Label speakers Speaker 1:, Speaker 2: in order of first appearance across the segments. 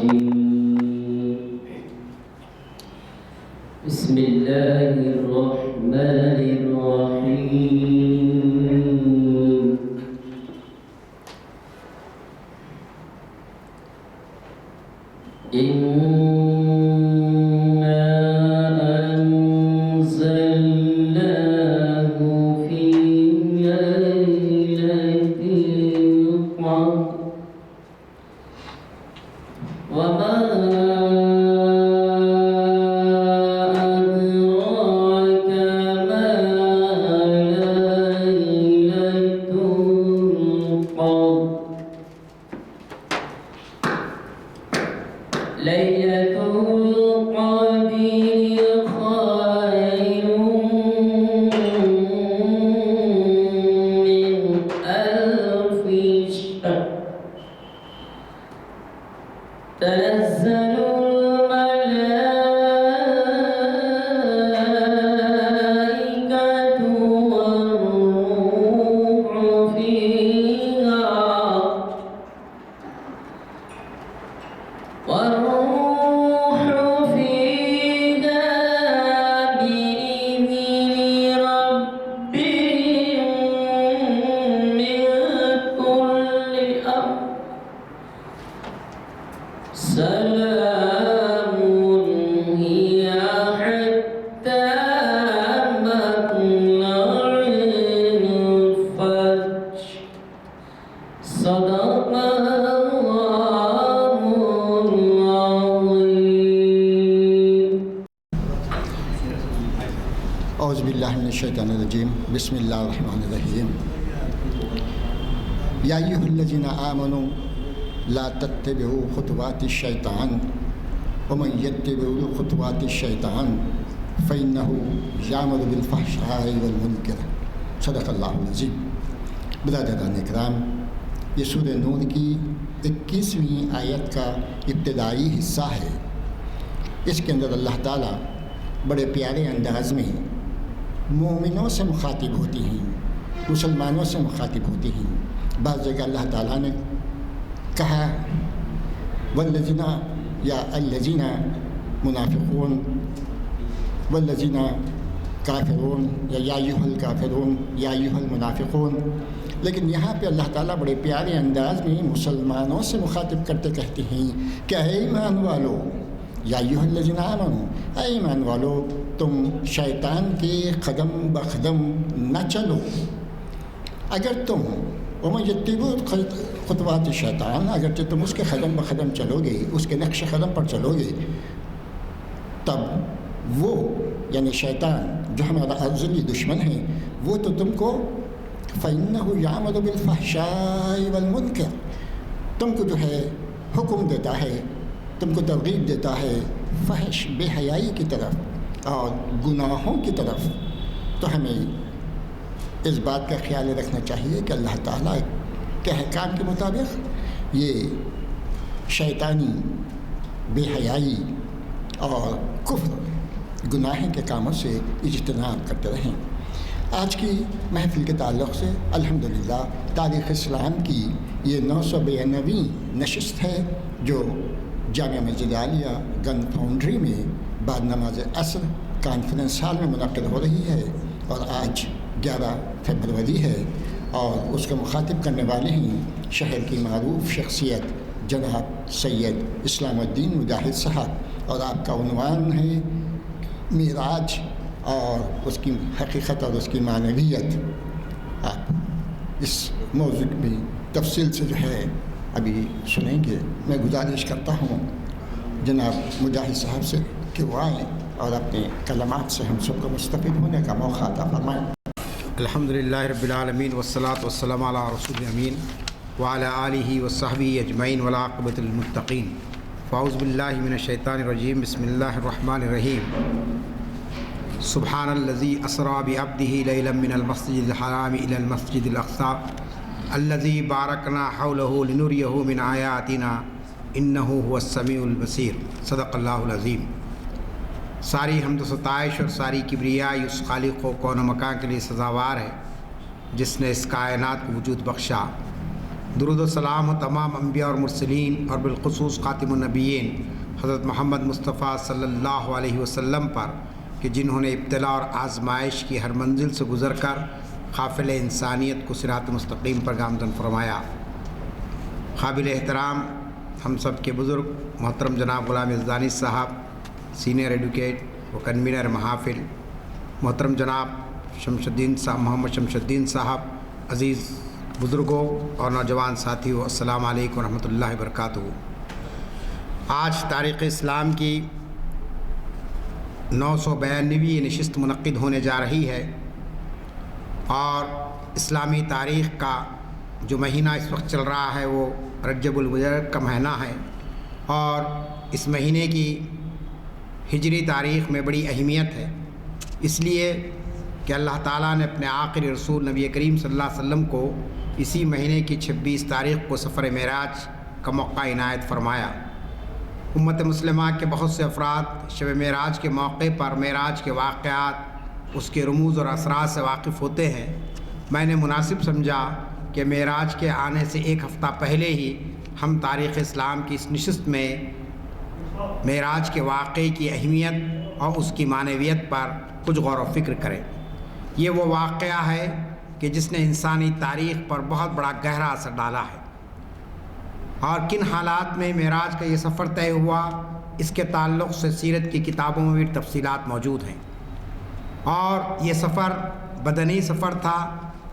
Speaker 1: الرجيم بسم الله الرحمن الرحيم ليلة القدر خير من ألف شهر تنزل الملائكة والروح فيها بإذن ربهم من كل أمر سلام هي حتى مطلع الفجر صدق الله العظيم.
Speaker 2: اعوذ باللہ من الشیطان الرجیم بسم اللہ الرحمن الرحیم. یا ایھا الذین آمنوا لا تتبعوا خطوات الشیطان ومن یتبع خطوات الشیطان فإنہ یأمر بالفحشاء والمنکر. صدق اللہ العظیم. برادران اکرام، یہ سورہ نور کی 21ویں آیت کا ابتدائی حصہ ہے. اس کے اندر اللہ تعالیٰ بڑے پیارے انداز میں مومنوں سے مخاطب ہوتی ہیں، مسلمانوں سے مخاطب ہوتی ہیں. بعض جگہ اللہ تعالیٰ نے کہا والذین یا الذین منافقون والذین کافرون یا ایھا الکافرون یا ایھا المنافقون، لیکن یہاں پہ اللہ تعالیٰ بڑے پیارے انداز میں مسلمانوں سے مخاطب کرتے کہتے ہیں کہ اے ایمان والو، یا ایھا الذین آمنوا، اے ایمان والو، تم شیطان کے قدم بقدم نہ چلو. اگر تم ومن یتبع خطوات الشیطان، اگرچہ تم اس کے قدم بقدم چلو گے، اس کے نقش قدم پر چلو گے، تب وہ یعنی شیطان جو ہمارا ازلی دشمن ہے، وہ تو تم کو فَإِنَّهُ يَعْمَلُ بِالْفَحْشَاءِ وَالْمُنكَرِ، تم کو جو ہے حکم دیتا ہے، تم کو ترغیب دیتا ہے فحش بے حیائی کی طرف اور گناہوں کی طرف. تو ہمیں اس بات کا خیال رکھنا چاہیے کہ اللہ تعالیٰ کے احکام کے مطابق یہ شیطانی بے حیائی اور کفر گناہ کے کاموں سے اجتناب کرتے رہیں. آج کی محفل کے تعلق سے الحمدللہ تاریخ اسلام کی یہ 992ویں نشست ہے جو جامعہ مسجد عالیہ گن فاؤنڈری میں بعد نماز عصر کانفرنس ہال میں منعقد ہو رہی ہے، اور آج 11 فروری ہے، اور اس کو مخاطب کرنے والے ہیں شہر کی معروف شخصیت جناب سید اسلام الدین مجاہد صاحب، اور آپ کا عنوان ہے معراج اور اس کی حقیقت اور اس کی معنویت. آپ اس موضوع میں تفصیل سے جو ہے ابھی سنیں گے. میں گزارش کرتا ہوں جناب مجاہد صاحب سے کہ وہ آئیں اور اپنے کلمات سے ہم سب کو مستفید ہونے کا موقع عطا فرمائیں.
Speaker 3: الحمدللہ رب العالمین والصلاة والسلام علی رسول امین وعلی آلہ وصحبہ اجمعین والعاقبۃ للمتقین. فاعوذ باللہ من الشیطان الرجیم بسم اللہ الرحمن الرحیم. سبحان الذی اسری بعبدہ لیلا من المسجد الحرام الی المسجد الاقصی الذی بارکنا حولہ لنریہ من آیاتنا انہ هو السمیع البصیر. صدق اللہ العظیم. ساری حمد و ستائش اور ساری کبریائی اس خالق و کون و مکان کے لیے سزاوار ہے جس نے اس کائنات کو وجود بخشا. درود و سلام و تمام انبیاء اور مرسلین اور بالخصوص خاتم النبیین حضرت محمد مصطفیٰ صلی اللہ علیہ وسلم پر کہ جنہوں نے ابتلا اور آزمائش کی ہر منزل سے گزر کر قافلِ انسانیت کو صراط مستقیم پر گامزن فرمایا۔ قابل احترام ہم سب کے بزرگ محترم جناب غلام یزدانی صاحب، سینئر ایڈوکیٹ و کنوینر محافل، محترم جناب محمد شمس الدین صاحب، عزیز بزرگوں اور نوجوان ساتھیوں، السلام علیکم ورحمۃ اللہ وبرکاتہ۔ آج تاریخ اسلام کی 992ویں نشست منعقد ہونے جا رہی ہے اور اسلامی تاریخ کا جو مہینہ اس وقت چل رہا ہے وہ رجب المبارک کا مہینہ ہے، اور اس مہینے کی ہجری تاریخ میں بڑی اہمیت ہے، اس لیے کہ اللہ تعالیٰ نے اپنے آخری رسول نبی کریم صلی اللہ علیہ وسلم کو اسی مہینے کی 26 تاریخ کو سفر معراج کا موقع عنایت فرمایا۔ امت مسلمہ کے بہت سے افراد شب معراج کے موقع پر معراج کے واقعات، اس کے رموز اور اثرات سے واقف ہوتے ہیں۔ میں نے مناسب سمجھا کہ معراج کے آنے سے ایک ہفتہ پہلے ہی ہم تاریخ اسلام کی اس نشست میں معراج کے واقعے کی اہمیت اور اس کی معنویت پر کچھ غور و فکر کریں۔ یہ وہ واقعہ ہے کہ جس نے انسانی تاریخ پر بہت بڑا گہرا اثر ڈالا ہے، اور کن حالات میں معراج کا یہ سفر طے ہوا، اس کے تعلق سے سیرت کی کتابوں میں بھی تفصیلات موجود ہیں۔ اور یہ سفر بدنی سفر تھا،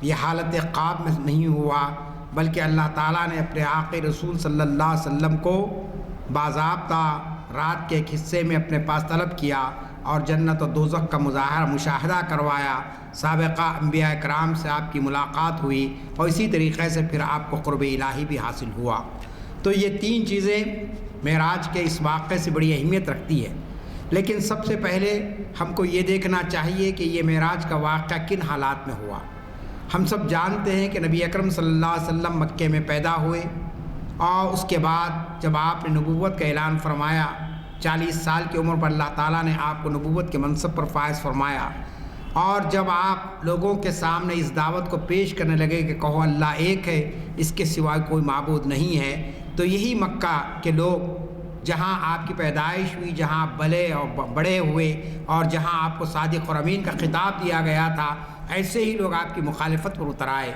Speaker 3: یہ حالت خواب میں نہیں ہوا، بلکہ اللہ تعالیٰ نے اپنے آخری رسول صلی اللہ علیہ وسلم کو باضابطہ رات کے ایک حصے میں اپنے پاس طلب کیا اور جنت و دوزخ کا مشاہدہ کروایا۔ سابقہ انبیاء کرام سے آپ کی ملاقات ہوئی اور اسی طریقے سے پھر آپ کو قرب الہی بھی حاصل ہوا۔ تو یہ تین چیزیں معراج کے اس واقعے سے بڑی اہمیت رکھتی ہے۔ لیکن سب سے پہلے ہم کو یہ دیکھنا چاہیے کہ یہ معراج کا واقعہ کن حالات میں ہوا۔ ہم سب جانتے ہیں کہ نبی اکرم صلی اللہ علیہ وسلم مکے میں پیدا ہوئے، اور اس کے بعد جب آپ نے نبوت کا اعلان فرمایا، 40 سال کی عمر پر اللہ تعالیٰ نے آپ کو نبوت کے منصب پر فائز فرمایا، اور جب آپ لوگوں کے سامنے اس دعوت کو پیش کرنے لگے کہ کہو اللہ ایک ہے، اس کے سوائے کوئی معبود نہیں ہے، تو یہی مکہ کے لوگ جہاں آپ کی پیدائش ہوئی، جہاں آپ بلے اور بڑے ہوئے، اور جہاں آپ کو صادق اور امین کا خطاب دیا گیا تھا، ایسے ہی لوگ آپ کی مخالفت پر اتر آئے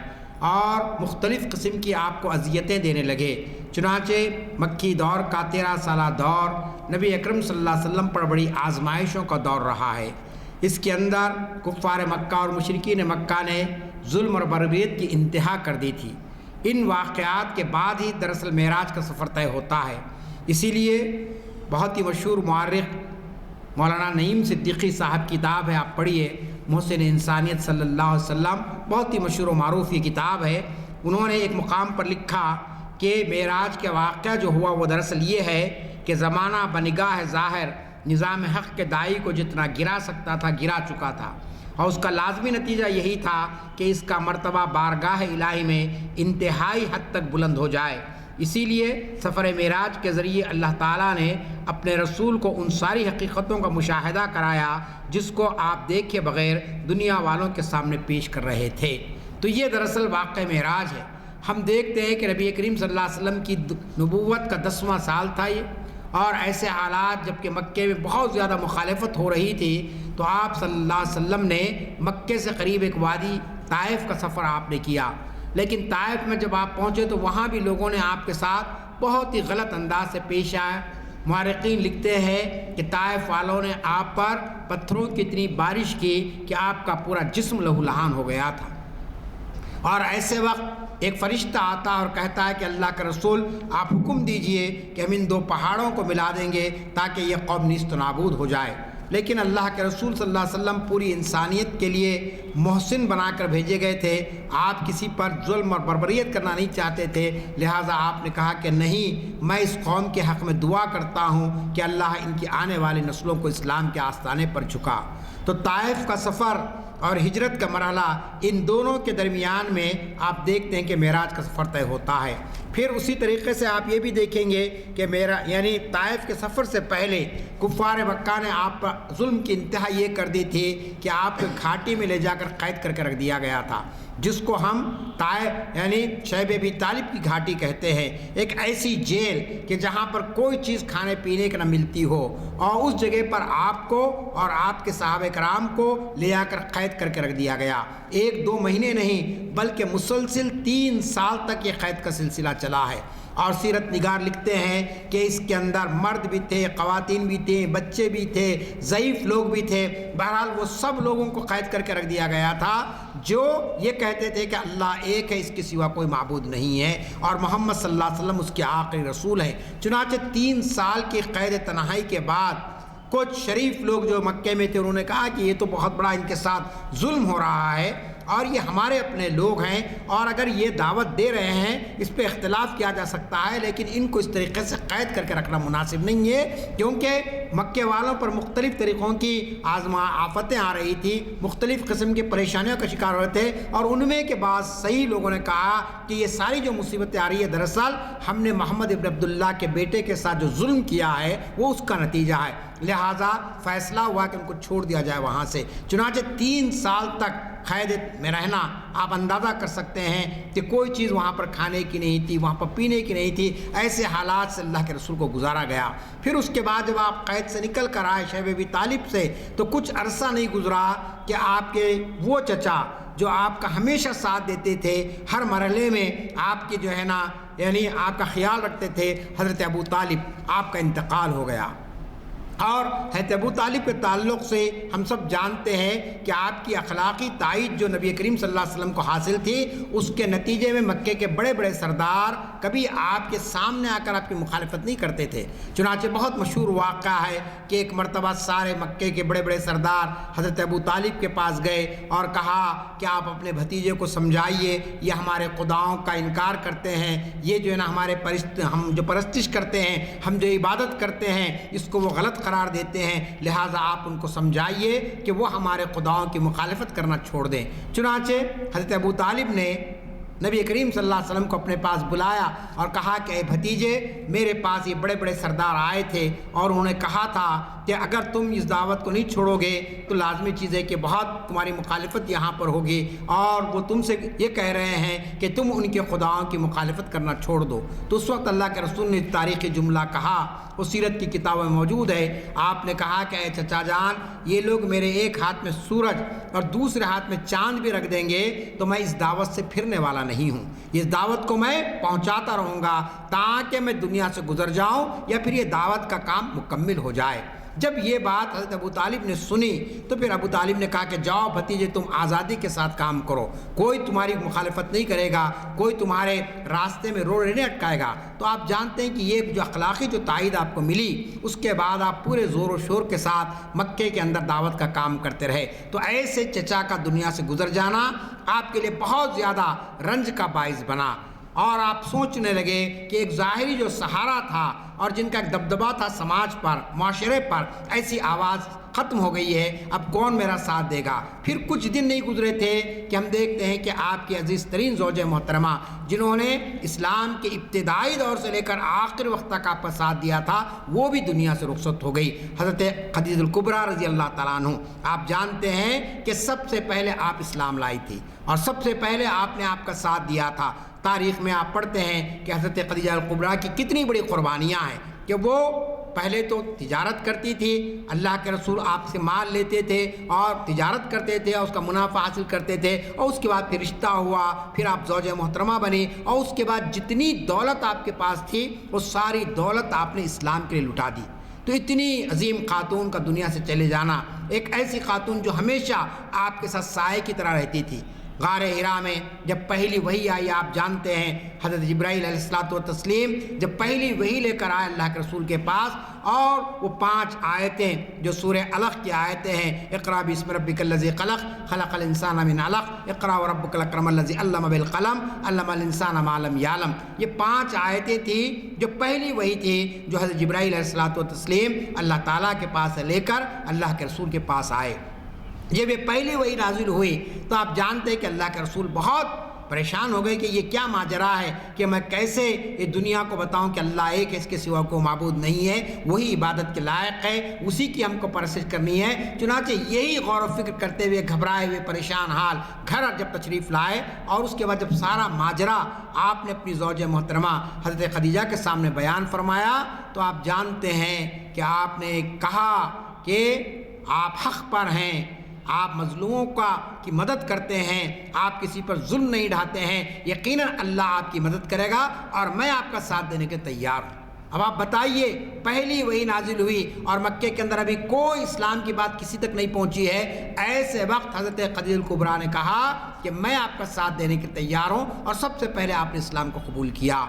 Speaker 3: اور مختلف قسم کی آپ کو اذیتیں دینے لگے۔ چنانچہ مکی دور کا 13 سالہ دور نبی اکرم صلی اللہ علیہ وسلم پر بڑی آزمائشوں کا دور رہا ہے۔ اس کے اندر کفار مکہ اور مشرکین مکہ نے ظلم اور بربریت کی انتہا کر دی تھی۔ ان واقعات کے بعد ہی دراصل معراج کا سفر طے ہوتا ہے۔ اسی لیے بہت ہی مشہور مورخ مولانا نعیم صدیقی صاحب کی کتاب ہے، آپ پڑھیے، محسن انسانیت صلی اللہ علیہ وسلم، بہت ہی مشہور و معروف یہ کتاب ہے۔ انہوں نے ایک مقام پر لکھا کہ معراج کا واقعہ جو ہوا وہ دراصل یہ ہے کہ زمانہ بنگاہ ظاہر نظام حق کے داعی کو جتنا گرا سکتا تھا گرا چکا تھا، اور اس کا لازمی نتیجہ یہی تھا کہ اس کا مرتبہ بارگاہ الہی میں انتہائی حد تک بلند ہو جائے۔ اسی لیے سفر معراج کے ذریعے اللہ تعالیٰ نے اپنے رسول کو ان ساری حقیقتوں کا مشاہدہ کرایا جس کو آپ دیکھے بغیر دنیا والوں کے سامنے پیش کر رہے تھے۔ تو یہ دراصل واقع معراج ہے۔ ہم دیکھتے ہیں کہ نبی کریم صلی اللہ علیہ وسلم کی نبوت کا 10واں سال تھا یہ، اور ایسے حالات جب کہ مکے میں بہت زیادہ مخالفت ہو رہی تھی، تو آپ صلی اللہ علیہ وسلم نے مکے سے قریب ایک وادی طائف کا سفر آپ نے کیا، لیکن طائف میں جب آپ پہنچے تو وہاں بھی لوگوں نے آپ کے ساتھ بہت ہی غلط انداز سے پیش آیا۔ مورخین لکھتے ہیں کہ طائف والوں نے آپ پر پتھروں کی اتنی بارش کی کہ آپ کا پورا جسم لہو لہان ہو گیا تھا، اور ایسے وقت ایک فرشتہ آتا اور کہتا ہے کہ اللہ کے رسول آپ حکم دیجئے کہ ہم ان 2 پہاڑوں کو ملا دیں گے تاکہ یہ قوم نیست و نابود ہو جائے۔ لیکن اللہ کے رسول صلی اللہ علیہ وسلم پوری انسانیت کے لیے محسن بنا کر بھیجے گئے تھے، آپ کسی پر ظلم اور بربریت کرنا نہیں چاہتے تھے، لہٰذا آپ نے کہا کہ نہیں، میں اس قوم کے حق میں دعا کرتا ہوں کہ اللہ ان کی آنے والی نسلوں کو اسلام کے آستانے پر جھکا۔ تو طائف کا سفر اور ہجرت کا مرحلہ، ان دونوں کے درمیان میں آپ دیکھتے ہیں کہ معراج کا سفر طے ہوتا ہے۔ پھر اسی طریقے سے آپ یہ بھی دیکھیں گے کہ یعنی طائف کے سفر سے پہلے کفار مکہ نے آپ پر ظلم کی انتہا یہ کر دی تھی کہ آپ کو گھاٹی میں لے جا کر قید کر کے رکھ دیا گیا تھا، جس کو ہم طائف یعنی شیب ابی طالب کی گھاٹی کہتے ہیں، ایک ایسی جیل کہ جہاں پر کوئی چیز کھانے پینے کی نہ ملتی ہو، اور اس جگہ پر آپ کو اور آپ کے صحابہ کرام کو لے آ کر قید کر کے رکھ دیا گیا۔ 1-2 مہینے نہیں بلکہ مسلسل 3 سال تک یہ قید کا سلسلہ چلا ہے۔ اور سیرت نگار لکھتے ہیں کہ اس کے اندر مرد بھی تھے، خواتین بھی تھیں، بچے بھی تھے، ضعیف لوگ بھی تھے، بہرحال وہ سب لوگوں کو قید کر کے رکھ دیا گیا تھا جو یہ کہتے تھے کہ اللہ ایک ہے، اس کے سوا کوئی معبود نہیں ہے، اور محمد صلی اللہ علیہ وسلم اس کے آخری رسول ہیں۔ چنانچہ 3 سال کی قید تنہائی کے بعد کچھ شریف لوگ جو مکے میں تھے انہوں نے کہا کہ یہ تو بہت بڑا ان کے ساتھ ظلم ہو رہا ہے، اور یہ ہمارے اپنے لوگ ہیں، اور اگر یہ دعوت دے رہے ہیں اس پہ اختلاف کیا جا سکتا ہے، لیکن ان کو اس طریقے سے قید کر کے رکھنا مناسب نہیں ہے، کیونکہ مکے والوں پر مختلف طریقوں کی آفتیں آ رہی تھی، مختلف قسم کی پریشانیوں کا شکار ہوئے تھے، اور ان میں کے بعض صحیح لوگوں نے کہا کہ یہ ساری جو مصیبتیں آ رہی ہے دراصل ہم نے محمد ابن عبداللہ کے بیٹے کے ساتھ جو ظلم کیا ہے وہ اس کا نتیجہ ہے، لہٰذا فیصلہ ہوا کہ ان کو چھوڑ دیا جائے وہاں سے۔ چنانچہ 3 سال تک قید میں رہنا، آپ اندازہ کر سکتے ہیں کہ کوئی چیز وہاں پر کھانے کی نہیں تھی، وہاں پر پینے کی نہیں تھی، ایسے حالات سے اللہ کے رسول کو گزارا گیا۔ پھر اس کے بعد جب آپ قید سے نکل کر آئے شیب ابی طالب سے، تو کچھ عرصہ نہیں گزرا کہ آپ کے وہ چچا جو آپ کا ہمیشہ ساتھ دیتے تھے، ہر مرحلے میں آپ کی جو ہے نا یعنی آپ کا خیال رکھتے تھے، حضرت ابو طالب، آپ کا انتقال ہو گیا۔ اور حضرت ابو طالب کے تعلق سے ہم سب جانتے ہیں کہ آپ کی اخلاقی تائید جو نبی کریم صلی اللہ علیہ وسلم کو حاصل تھی، اس کے نتیجے میں مکے کے بڑے بڑے سردار کبھی آپ کے سامنے آ کر آپ کی مخالفت نہیں کرتے تھے۔ چنانچہ بہت مشہور واقعہ ہے کہ ایک مرتبہ سارے مکے کے بڑے بڑے سردار حضرت ابو طالب کے پاس گئے اور کہا کہ آپ اپنے بھتیجے کو سمجھائیے، یہ ہمارے خداؤں کا انکار کرتے ہیں، یہ جو ہے نا ہمارے ہم جو پرستش کرتے ہیں، ہم جو عبادت کرتے ہیں، اس کو وہ غلط قرار دیتے ہیں، لہٰذا آپ ان کو سمجھائیے کہ وہ ہمارے خداؤں کی مخالفت کرنا چھوڑ دیں۔ چنانچہ حضرت ابو طالب نے نبی کریم صلی اللہ علیہ وسلم کو اپنے پاس بلایا اور کہا کہ اے بھتیجے، میرے پاس یہ بڑے بڑے سردار آئے تھے اور انہوں نے کہا تھا کہ اگر تم اس دعوت کو نہیں چھوڑو گے تو لازمی چیز ہے کہ بہت تمہاری مخالفت یہاں پر ہوگی، اور وہ تم سے یہ کہہ رہے ہیں کہ تم ان کے خداؤں کی مخالفت کرنا چھوڑ دو۔ تو اس وقت اللہ کے رسول نے تاریخی جملہ کہا، وہ سیرت کی کتابوں میں موجود ہے، آپ نے کہا کہ اے چچا جان، یہ لوگ میرے ایک ہاتھ میں سورج اور دوسرے ہاتھ میں چاند بھی رکھ دیں گے تو میں اس دعوت سے پھرنے والا نہیں ہوں، اس دعوت کو میں پہنچاتا رہوں گا تاکہ میں دنیا سے گزر جاؤں یا پھر یہ دعوت کا کام مکمل ہو جائے۔ جب یہ بات حضرت ابو طالب نے سنی تو پھر ابو طالب نے کہا کہ جاؤ بھتیجے، تم آزادی کے ساتھ کام کرو، کوئی تمہاری مخالفت نہیں کرے گا، کوئی تمہارے راستے میں روڑے نہیں اٹکائے گا۔ تو آپ جانتے ہیں کہ یہ جو اخلاقی جو تائید آپ کو ملی، اس کے بعد آپ پورے زور و شور کے ساتھ مکے کے اندر دعوت کا کام کرتے رہے۔ تو ایسے چچا کا دنیا سے گزر جانا آپ کے لیے بہت زیادہ رنج کا باعث بنا، اور آپ سوچنے لگے کہ ایک ظاہری جو سہارا تھا اور جن کا ایک دبدبا تھا سماج پر، معاشرے پر، ایسی آواز ختم ہو گئی ہے، اب کون میرا ساتھ دے گا۔ پھر کچھ دن نہیں گزرے تھے کہ ہم دیکھتے ہیں کہ آپ کی عزیز ترین زوجہ محترمہ، جنہوں نے اسلام کے ابتدائی دور سے لے کر آخر وقت تک آپ کا ساتھ دیا تھا، وہ بھی دنیا سے رخصت ہو گئی، حضرت خدیجہ الکبریٰ رضی اللہ تعالیٰ عنہ۔ آپ جانتے ہیں کہ سب سے پہلے آپ اسلام لائی تھی اور سب سے پہلے آپ نے آپ کا ساتھ دیا تھا۔ تاریخ میں آپ پڑھتے ہیں کہ حضرت خدیجہ الکبریٰ کی کتنی بڑی قربانیاں ہیں کہ وہ پہلے تو تجارت کرتی تھی، اللہ کے رسول آپ سے مال لیتے تھے اور تجارت کرتے تھے اور اس کا منافع حاصل کرتے تھے، اور اس کے بعد پھر رشتہ ہوا، پھر آپ زوجہ محترمہ بنی، اور اس کے بعد جتنی دولت آپ کے پاس تھی وہ ساری دولت آپ نے اسلام کے لیے لٹا دی۔ تو اتنی عظیم خاتون کا دنیا سے چلے جانا، ایک ایسی خاتون جو ہمیشہ آپ کے ساتھ سائے کی طرح رہتی تھی۔ غار حرا میں جب پہلی وحی آئی، آپ جانتے ہیں حضرت جبرائیل علیہ الصلوۃ والتسلیم جب پہلی وحی لے کر آئے اللہ کے رسول کے پاس، اور وہ 5 آیتیں جو سورہ علق کی آیتیں ہیں، اقرأ باسم ربک الذی خلق، خلق الانسان من علق، اقرأ وربک الاکرم الذی علم بالقلم، علم الانسان ما لم یعلم، یہ 5 آیتیں تھیں جو پہلی وحی تھی جو حضرت جبرائیل علیہ الصلوۃ والتسلیم اللہ تعالیٰ کے پاس لے کر اللہ کے رسول کے پاس آئے۔ جب یہ پہلی وہی نازل ہوئی تو آپ جانتے ہیں کہ اللہ کے رسول بہت پریشان ہو گئے کہ یہ کیا ماجرا ہے کہ میں کیسے یہ دنیا کو بتاؤں کہ اللہ ایک ہے، اس کے سوا کو معبود نہیں ہے، وہی عبادت کے لائق ہے، اسی کی ہم کو پرستش کرنی ہے۔ چنانچہ یہی غور و فکر کرتے ہوئے گھبرائے ہوئے پریشان حال گھر جب تشریف لائے، اور اس کے بعد جب سارا ماجرا آپ نے اپنی زوج محترمہ حضرت خدیجہ کے سامنے بیان فرمایا تو آپ جانتے ہیں کہ آپ نے کہا کہ آپ حق پر ہیں، آپ مظلوموں کی مدد کرتے ہیں، آپ کسی پر ظلم نہیں ڈھاتے ہیں، یقیناً اللہ آپ کی مدد کرے گا اور میں آپ کا ساتھ دینے کے تیار ہوں۔ اب آپ بتائیے، پہلی وہی نازل ہوئی اور مکے کے اندر ابھی کوئی اسلام کی بات کسی تک نہیں پہنچی ہے، ایسے وقت حضرت خدیجہ الکبریٰ نے کہا کہ میں آپ کا ساتھ دینے کے تیار ہوں، اور سب سے پہلے آپ نے اسلام کو قبول کیا۔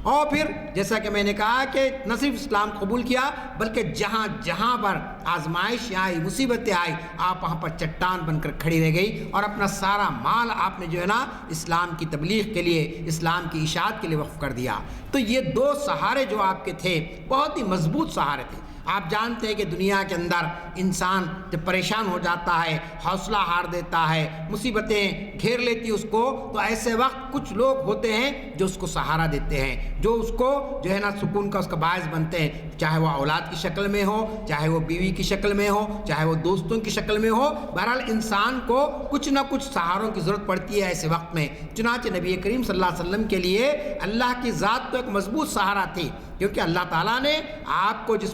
Speaker 3: اور پھر جیسا کہ میں نے کہا کہ نہ صرف اسلام قبول کیا بلکہ جہاں جہاں پر آزمائش آئی، مصیبتیں آئی، آپ وہاں پر چٹان بن کر کھڑی رہ گئی، اور اپنا سارا مال آپ نے جو ہے نا اسلام کی تبلیغ کے لیے، اسلام کی اشاعت کے لیے وقف کر دیا۔ تو یہ دو سہارے جو آپ کے تھے بہت ہی مضبوط سہارے تھے۔ آپ جانتے ہیں کہ دنیا کے اندر انسان جب پریشان ہو جاتا ہے، حوصلہ ہار دیتا ہے، مصیبتیں گھیر لیتی اس کو، تو ایسے وقت کچھ لوگ ہوتے ہیں جو اس کو سہارا دیتے ہیں، جو اس کو جو ہے نا سکون کا اس کا باعث بنتے ہیں، چاہے وہ اولاد کی شکل میں ہو، چاہے وہ بیوی کی شکل میں ہو، چاہے وہ دوستوں کی شکل میں ہو۔ بہرحال انسان کو کچھ نہ کچھ سہاروں کی ضرورت پڑتی ہے ایسے وقت میں۔ چنانچہ نبی کریم صلی اللہ علیہ وسلم کے لیے اللہ کی ذات تو ایک مضبوط سہارا تھی، کیونکہ اللہ تعالیٰ نے آپ کو جس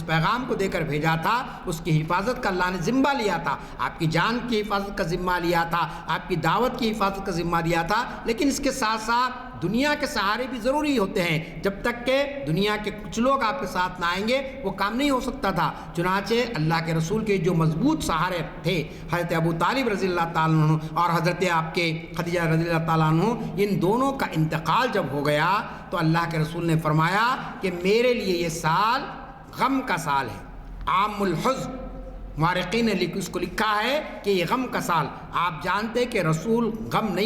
Speaker 3: پیغام کو دے کر بھیجا تھا اس کی حفاظت کا اللہ نے ذمہ لیا تھا، آپ کی جان کی حفاظت کا ذمہ لیا تھا، آپ کی دعوت کی حفاظت کا ذمہ لیا تھا۔ لیکن اس کے ساتھ ساتھ دنیا کے سہارے بھی ضروری ہوتے ہیں، جب تک کہ دنیا کے کچھ لوگ آپ کے ساتھ نہ آئیں گے وہ کام نہیں ہو سکتا تھا۔ چنانچہ اللہ کے رسول کے جو مضبوط سہارے تھے حضرت ابو طالب رضی اللہ تعالیٰ عنہ اور حضرت آپ کے خدیجہ رضی اللہ تعالیٰ عنہ، ان دونوں کا انتقال جب ہو گیا تو اللہ کے رسول نے فرمایا کہ میرے لیے یہ سال غم کا سال ہے، عام الحزن۔ مورخین نے اس کو لکھا ہے کہ یہ غم کا سال۔ آپ جانتے کہ رسول غم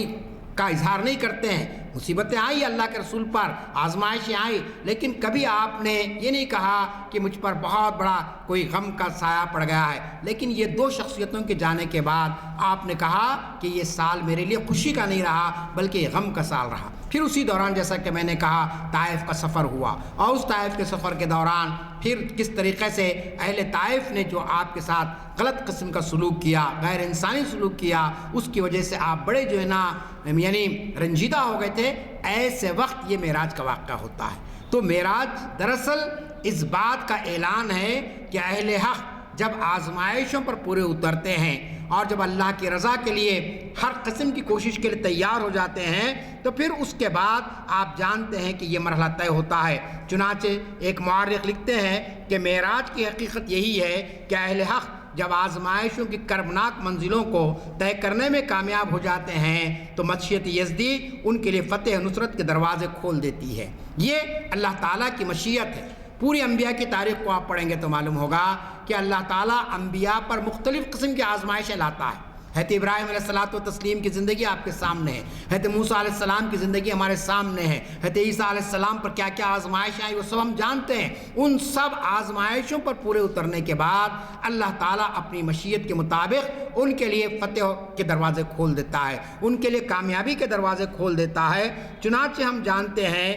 Speaker 3: کا اظہار نہیں کرتے ہیں، مصیبتیں آئی اللہ کے رسول پر، آزمائشیں آئی، لیکن کبھی آپ نے یہ نہیں کہا کہ مجھ پر بہت بڑا کوئی غم کا سایہ پڑ گیا ہے۔ لیکن یہ دو شخصیتوں کے جانے کے بعد آپ نے کہا کہ یہ سال میرے لیے خوشی کا نہیں رہا بلکہ یہ غم کا سال رہا۔ پھر اسی دوران جیسا کہ میں نے کہا طائف کا سفر ہوا، اور اس طائف کے سفر کے دوران پھر کس طریقے سے اہل طائف نے جو آپ کے ساتھ غلط قسم کا سلوک کیا، غیر انسانی سلوک کیا، اس کی وجہ سے آپ بڑے جو ہے نا یعنی رنجیدہ ہو گئے تھے۔ ایسے وقت یہ معراج کا واقعہ ہوتا ہے۔ تو معراج دراصل اس بات کا اعلان ہے کہ اہل حق جب آزمائشوں پر پورے اترتے ہیں اور جب اللہ کی رضا کے لیے ہر قسم کی کوشش کے لیے تیار ہو جاتے ہیں تو پھر اس کے بعد آپ جانتے ہیں کہ یہ مرحلہ طے ہوتا ہے۔ چنانچہ ایک مورخ لکھتے ہیں کہ معراج کی حقیقت یہی ہے کہ اہل حق جب آزمائشوں کی کربناک منزلوں کو طے کرنے میں کامیاب ہو جاتے ہیں تو مشیت یزدی ان کے لیے فتح نصرت کے دروازے کھول دیتی ہے۔ یہ اللہ تعالیٰ کی مشیت ہے۔ پوری انبیاء کی تاریخ کو آپ پڑھیں گے تو معلوم ہوگا کہ اللہ تعالیٰ انبیاء پر مختلف قسم کی آزمائشیں لاتا ہے۔ حضرت ابراہیم علیہ الصلوۃ والتسلیم کی زندگی آپ کے سامنے ہے، حضرت موسیٰ علیہ السلام کی زندگی ہمارے سامنے ہے، حضرت عیسیٰ علیہ السلام پر کیا کیا آزمائش آئی وہ سب ہم جانتے ہیں۔ ان سب آزمائشوں پر پورے اترنے کے بعد اللہ تعالیٰ اپنی مشیت کے مطابق ان کے لیے فتح کے دروازے کھول دیتا ہے، ان کے لیے کامیابی کے دروازے کھول دیتا ہے۔ چنانچہ ہم جانتے ہیں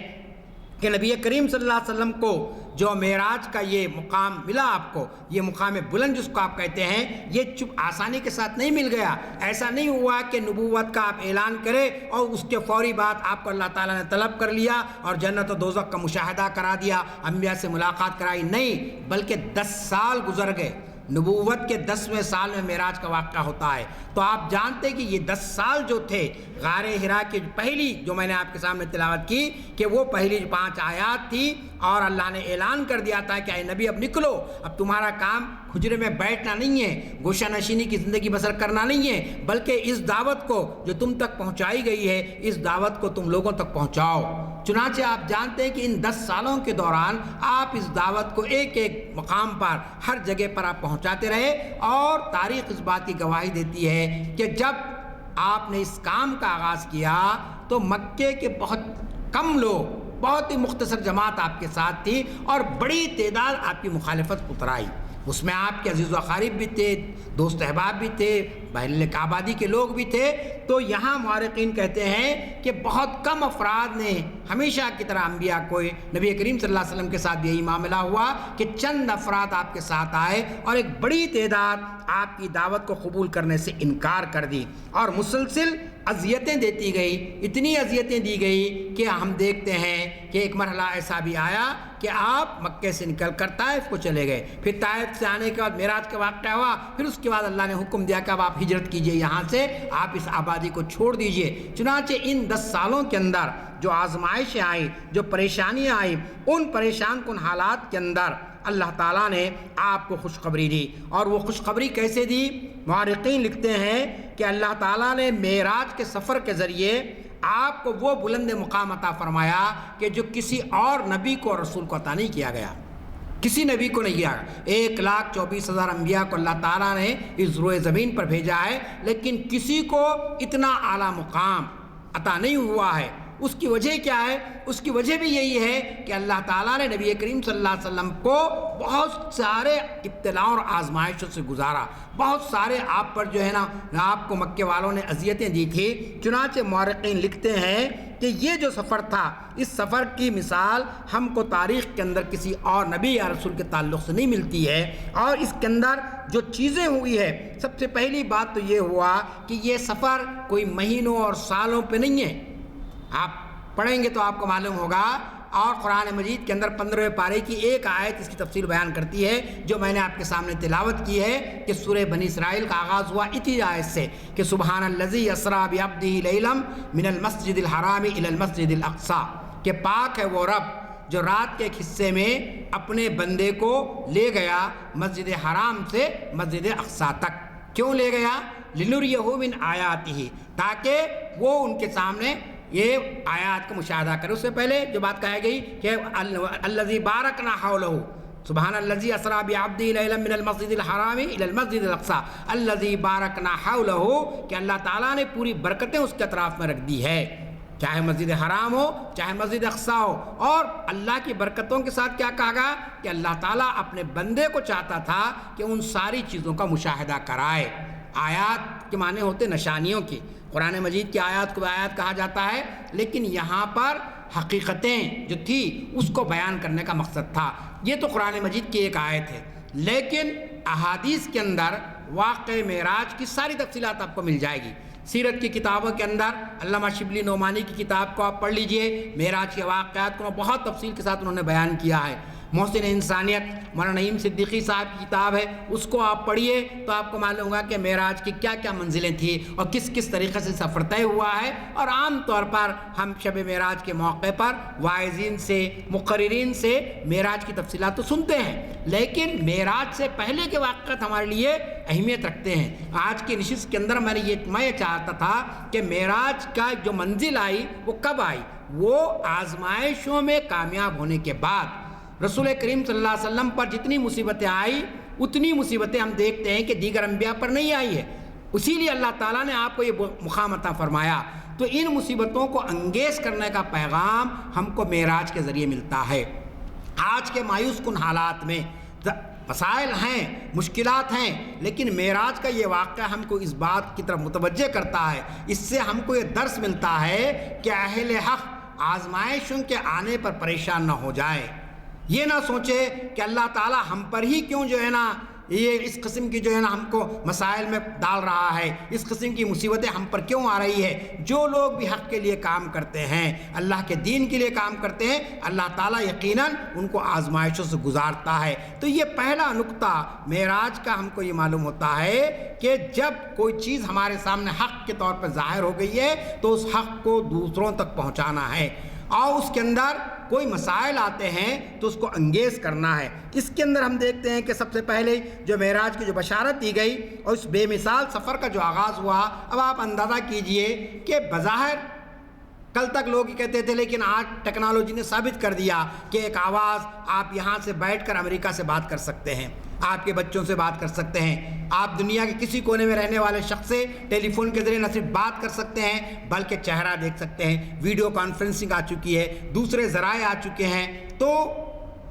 Speaker 3: کہ نبی کریم صلی اللہ علیہ وسلم کو جو معراج کا یہ مقام ملا، آپ کو یہ مقام بلند جس کو آپ کہتے ہیں، یہ چپ آسانی کے ساتھ نہیں مل گیا۔ ایسا نہیں ہوا کہ نبوت کا آپ اعلان کرے اور اس کے فوری بعد آپ کو اللہ تعالیٰ نے طلب کر لیا اور جنت و دوزخ کا مشاہدہ کرا دیا، انبیاء سے ملاقات کرائی، نہیں، بلکہ 10 سال گزر گئے۔ نبوت کے 10ویں سال میں معراج کا واقعہ ہوتا ہے۔ تو آپ جانتے ہیں کہ یہ 10 سال جو تھے غار حرا کی پہلی جو میں نے آپ کے سامنے تلاوت کی کہ وہ پہلی 5 آیات تھی، اور اللہ نے اعلان کر دیا تھا کہ اے نبی اب نکلو، اب تمہارا کام حجرے میں بیٹھنا نہیں ہے، گوشہ نشینی کی زندگی بسر کرنا نہیں ہے، بلکہ اس دعوت کو جو تم تک پہنچائی گئی ہے اس دعوت کو تم لوگوں تک پہنچاؤ۔ چنانچہ آپ جانتے ہیں کہ ان 10 سالوں کے دوران آپ اس دعوت کو ایک ایک مقام پر ہر جگہ پر آپ پہنچاتے رہے، اور تاریخ اس بات کی گواہی دیتی ہے کہ جب آپ نے اس کام کا آغاز کیا تو مکے کے بہت کم لوگ، بہت ہی مختصر جماعت آپ کے ساتھ تھی اور بڑی تعداد آپ کی مخالفت اترائی۔ اس میں آپ کے عزیز و اقارب بھی تھے، دوست احباب بھی تھے، بحیرہ آبادی کے لوگ بھی تھے۔ تو یہاں مورخین کہتے ہیں کہ بہت کم افراد نے ہمیشہ کی طرح انبیاء کو، نبی کریم صلی اللہ علیہ وسلم کے ساتھ یہی معاملہ ہوا کہ چند افراد آپ کے ساتھ آئے اور ایک بڑی تعداد آپ کی دعوت کو قبول کرنے سے انکار کر دی، اور مسلسل اذیتیں دیتی گئی، اتنی اذیتیں دی گئی کہ ہم دیکھتے ہیں کہ ایک مرحلہ ایسا بھی آیا کہ آپ مکے سے نکل کر طائف کو چلے گئے، پھر طائف سے آنے کے بعد معراج کا واقعہ ہوا، پھر اس کے بعد اللہ نے حکم دیا کہ اب آپ ہجرت کیجئے، یہاں سے آپ اس آبادی کو چھوڑ دیجئے۔ چنانچہ ان 10 سالوں کے اندر جو آزمائشیں آئیں، جو پریشانیاں آئیں، ان پریشان کن حالات کے اندر اللہ تعالیٰ نے آپ کو خوشخبری دی، اور وہ خوشخبری کیسے دی؟ مورخین لکھتے ہیں کہ اللہ تعالیٰ نے معراج کے سفر کے ذریعے آپ کو وہ بلند مقام عطا فرمایا کہ جو کسی اور نبی کو اور رسول کو عطا نہیں کیا گیا، کسی نبی کو نہیں کیا۔ 1,24,000 انبیاء کو اللہ تعالیٰ نے اس روئے زمین پر بھیجا ہے، لیکن کسی کو اتنا اعلیٰ مقام عطا نہیں ہوا ہے۔ اس کی وجہ کیا ہے؟ اس کی وجہ بھی یہی ہے کہ اللہ تعالیٰ نے نبی کریم صلی اللہ علیہ وسلم کو بہت سارے ابتلاؤں اور آزمائشوں سے گزارا، بہت سارے آپ پر جو ہے نا آپ کو مکے والوں نے اذیتیں دی تھی۔ چنانچہ مورخین لکھتے ہیں کہ یہ جو سفر تھا، اس سفر کی مثال ہم کو تاریخ کے اندر کسی اور نبی یا رسول کے تعلق سے نہیں ملتی ہے، اور اس کے اندر جو چیزیں ہوئی ہے، سب سے پہلی بات تو یہ ہوا کہ یہ سفر کوئی مہینوں اور سالوں پہ نہیں ہے۔ آپ پڑھیں گے تو آپ کو معلوم ہوگا، اور قرآن مجید کے اندر 15ویں پارے کی ایک آیت اس کی تفصیل بیان کرتی ہے، جو میں نے آپ کے سامنے تلاوت کی ہے کہ سورہ بنی اسرائیل کا آغاز ہوا اسی آیت سے کہ سبحان الذی اسریٰ بعبدہ لیلا من المسجد الحرام الی المسجد الاقصی، کہ پاک ہے وہ رب جو رات کے ایک حصے میں اپنے بندے کو لے گیا مسجد حرام سے مسجد اقصی تک۔ کیوں لے گیا؟ لنریہ من آیاتہ، تاکہ وہ ان کے سامنے یہ آیات کا مشاہدہ کرے۔ اس سے پہلے جو بات کہی گئی کہ الذی بارکنا حولہ، سبحان الذی اسریٰ بعبدہ لیلا من المسجد الحرام الی المسجد الاقصی الذی بارکنا حولہ، کہ اللہ تعالیٰ نے پوری برکتیں اس کے اطراف میں رکھ دی ہے، چاہے مسجد حرام ہو چاہے مسجد اقصی ہو۔ اور اللہ کی برکتوں کے ساتھ کیا کہا گا کہ اللہ تعالیٰ اپنے بندے کو چاہتا تھا کہ ان ساری چیزوں کا مشاہدہ کرائے۔ آیات کے معنی ہوتے نشانیوں کی، قرآن مجید کی آیات کو آیات کہا جاتا ہے، لیکن یہاں پر حقیقتیں جو تھی اس کو بیان کرنے کا مقصد تھا۔ یہ تو قرآن مجید کی ایک آیت ہے، لیکن احادیث کے اندر واقع معراج کی ساری تفصیلات آپ کو مل جائے گی۔ سیرت کی کتابوں کے اندر علامہ شبلی نعمانی کی کتاب کو آپ پڑھ لیجئے، معراج کے واقعات کو بہت تفصیل کے ساتھ انہوں نے بیان کیا ہے۔ محسن انسانیت مولانا نعیم صدیقی صاحب کی کتاب ہے، اس کو آپ پڑھیے تو آپ کو معلوم ہوگا کہ معراج کی کیا کیا منزلیں تھیں اور کس کس طریقے سے سفر طے ہوا ہے۔ اور عام طور پر ہم شب معراج کے موقع پر واعظین سے، مقررین سے معراج کی تفصیلات تو سنتے ہیں، لیکن معراج سے پہلے کے واقعات ہمارے لیے اہمیت رکھتے ہیں۔ آج کی نشست کے اندر میں یہ چاہتا تھا کہ معراج کا جو منزل آئی وہ کب آئی؟ وہ آزمائشوں میں کامیاب ہونے کے بعد۔ رسول کریم صلی اللہ علیہ وسلم پر جتنی مصیبتیں آئی اتنی مصیبتیں ہم دیکھتے ہیں کہ دیگر انبیاء پر نہیں آئی ہے، اسی لیے اللہ تعالیٰ نے آپ کو یہ مقام عطا فرمایا۔ تو ان مصیبتوں کو انگیز کرنے کا پیغام ہم کو معراج کے ذریعے ملتا ہے۔ آج کے مایوس کن حالات میں مسائل ہیں، مشکلات ہیں، لیکن معراج کا یہ واقعہ ہم کو اس بات کی طرف متوجہ کرتا ہے، اس سے ہم کو یہ درس ملتا ہے کہ اہل حق آزمائشوں کے آنے پر پریشان نہ ہو جائے، یہ نہ سوچے کہ اللہ تعالیٰ ہم پر ہی کیوں جو ہے نا یہ اس قسم کی جو ہے نا ہم کو مسائل میں ڈال رہا ہے، اس قسم کی مصیبتیں ہم پر کیوں آ رہی ہے۔ جو لوگ بھی حق کے لیے کام کرتے ہیں، اللہ کے دین کے لیے کام کرتے ہیں، اللہ تعالیٰ یقیناً ان کو آزمائشوں سے گزارتا ہے۔ تو یہ پہلا نقطہ معراج کا ہم کو یہ معلوم ہوتا ہے کہ جب کوئی چیز ہمارے سامنے حق کے طور پر ظاہر ہو گئی ہے تو اس حق کو دوسروں تک پہنچانا ہے، اور اس کے اندر کوئی مسائل آتے ہیں تو اس کو انگیز کرنا ہے۔ اس کے اندر ہم دیکھتے ہیں کہ سب سے پہلے جو معراج کی جو بشارت دی گئی اور اس بے مثال سفر کا جو آغاز ہوا، اب آپ اندازہ کیجئے کہ بظاہر کل تک لوگ یہ کہتے تھے، لیکن آج ٹیکنالوجی نے ثابت کر دیا کہ ایک آواز آپ یہاں سے بیٹھ کر امریکہ سے بات کر سکتے ہیں، آپ کے بچوں سے بات کر سکتے ہیں، آپ دنیا کے کسی کونے میں رہنے والے شخص سے ٹیلی فون کے ذریعے نہ صرف بات کر سکتے ہیں بلکہ چہرہ دیکھ سکتے ہیں، ویڈیو کانفرنسنگ آ چکی ہے، دوسرے ذرائع آ چکے ہیں۔ تو